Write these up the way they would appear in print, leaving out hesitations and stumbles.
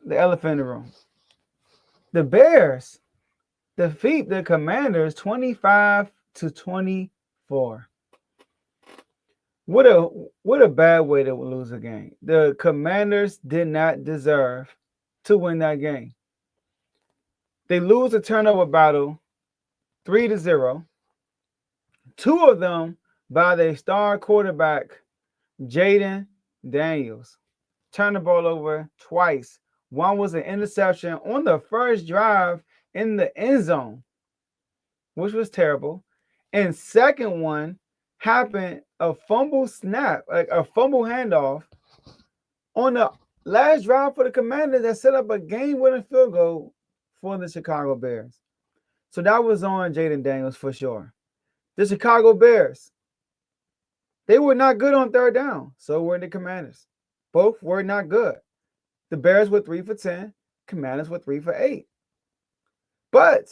the elephant in the room. The Bears defeat the Commanders 25-24. What a bad way to lose a game. The Commanders did not deserve to win that game. They lose a turnover battle 3-0. Two of them by their star quarterback, Jaden Daniels. Turned the ball over twice. One was an interception on the first drive in the end zone, which was terrible. And second one happened a fumble snap, like a fumble handoff on the last drive for the Commanders that set up a game-winning field goal for the Chicago Bears. So that was on Jaden Daniels for sure. The Chicago Bears, they were not good on third down. So were the Commanders. Both were not good. The Bears were 3 for 10. Commanders were 3 for 8. But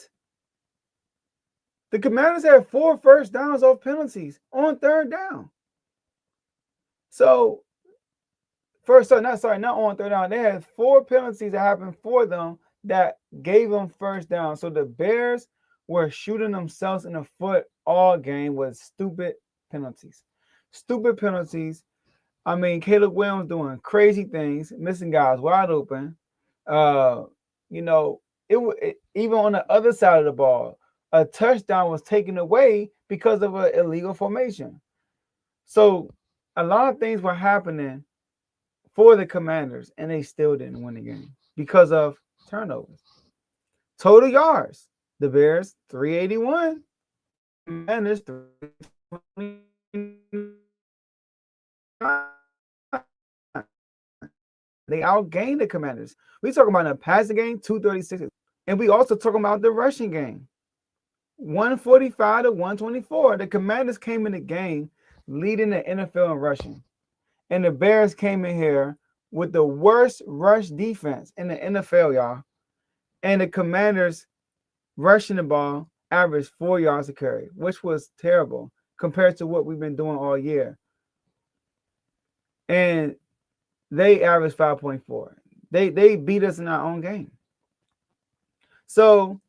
the Commanders had 4 first downs off penalties on third down. So not on third down. They had 4 penalties that happened for them that gave them first down. So the Bears were shooting themselves in the foot all game with stupid penalties. Stupid penalties. I mean, Caleb Williams doing crazy things, missing guys wide open. Even on the other side of the ball, a touchdown was taken away because of an illegal formation. So a lot of things were happening for the Commanders, and they still didn't win the game because of turnovers. Total yards, the Bears 381, Commanders 329. They outgained the Commanders. We talking about in the passing game, 236. And we also talking about the rushing game, 145-124. The Commanders came in the game leading the NFL in rushing. And the Bears came in here with the worst rush defense in the NFL, y'all. And the Commanders rushing the ball averaged 4 yards a carry, which was terrible compared to what we've been doing all year. And they averaged 5.4. They beat us in our own game. So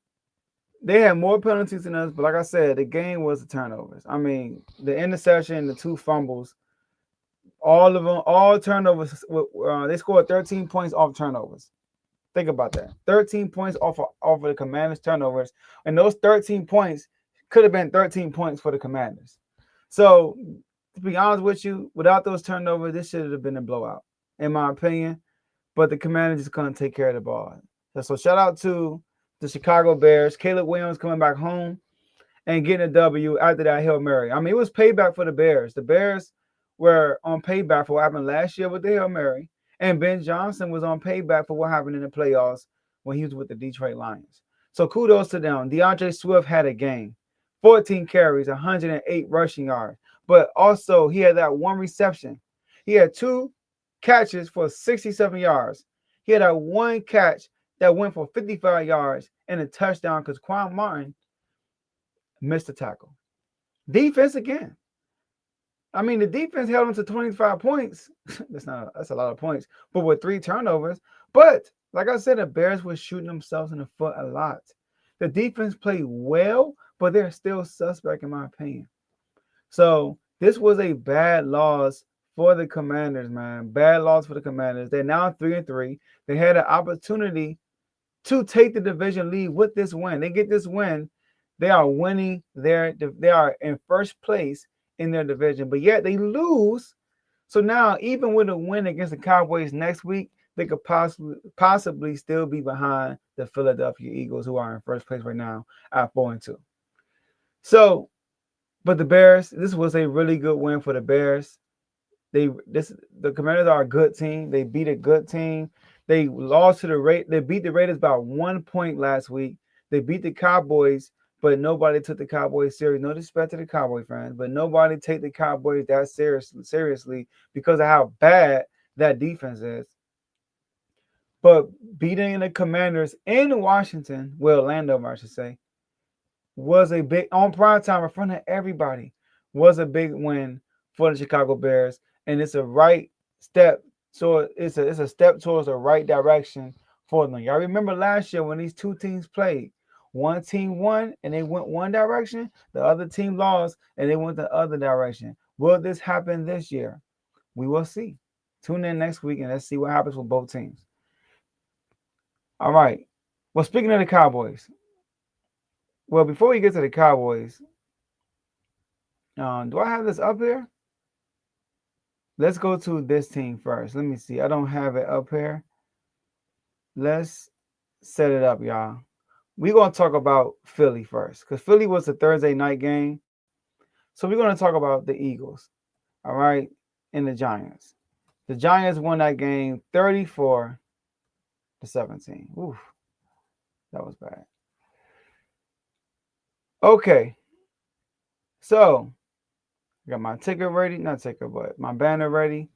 they had more penalties than us, but like I said, the game was the turnovers. I mean, the interception, the 2 fumbles, all of them, all turnovers. They scored 13 points off turnovers. Think about that. 13 points off of the Commanders' turnovers. And those 13 points could have been 13 points for the Commanders. So, to be honest with you, without those turnovers, this should have been a blowout, in my opinion. But the Commanders just couldn't take care of the ball. So shout out to the Chicago Bears. Caleb Williams coming back home and getting a W after that Hail Mary. I mean, it was payback for the Bears. The Bears were on payback for what happened last year with the Hail Mary. And Ben Johnson was on payback for what happened in the playoffs when he was with the Detroit Lions. So kudos to them. DeAndre Swift had a game. 14 carries, 108 rushing yards. But also, he had that one reception. He had 2 catches for 67 yards. He had that one catch that went for 55 yards and a touchdown because Quan Martin missed the tackle. Defense again. I mean, the defense held him to 25 points. That's a lot of points, but with 3 turnovers. But like I said, the Bears were shooting themselves in the foot a lot. The defense played well, but they're still suspect in my opinion. So this was a bad loss for the Commanders, man. Bad loss for the Commanders. They're now 3-3. They had an opportunity to take the division lead with this win. They get this win, they are winning they are in first place in their division, but yet they lose. So now, even with a win against the Cowboys next week, they could possibly still be behind the Philadelphia Eagles, who are in first place right now at 4-2. So, but the Bears, this was a really good win for the Bears. The Commanders are a good team. They beat a good team. They lost to they beat the Raiders by 1 point last week. They beat the Cowboys, but nobody took the Cowboys serious. No disrespect to the Cowboy fans, but nobody take the Cowboys that seriously because of how bad that defense is. But beating the Commanders in Washington, Landover, I should say, was a big, on prime time in front of everybody, was a big win for the Chicago Bears. And it's a right step. So it's a step towards the right direction for them. Y'all remember last year when these two teams played? One team won and they went one direction. The other team lost and they went the other direction. Will this happen this year? We will see. Tune in next week and let's see what happens with both teams. All right. Well, speaking of the Cowboys, well, before we get to the Cowboys, do I have this up here? Let's go to this team first. Let me see. I don't have it up here. Let's set it up, y'all. We're going to talk about Philly first because Philly was a Thursday night game. So we're going to talk about the Eagles, all right, and the Giants. The Giants won that game 34-17. Oof, that was bad. Okay, so I got my ticker ready, not ticker, but my banner ready.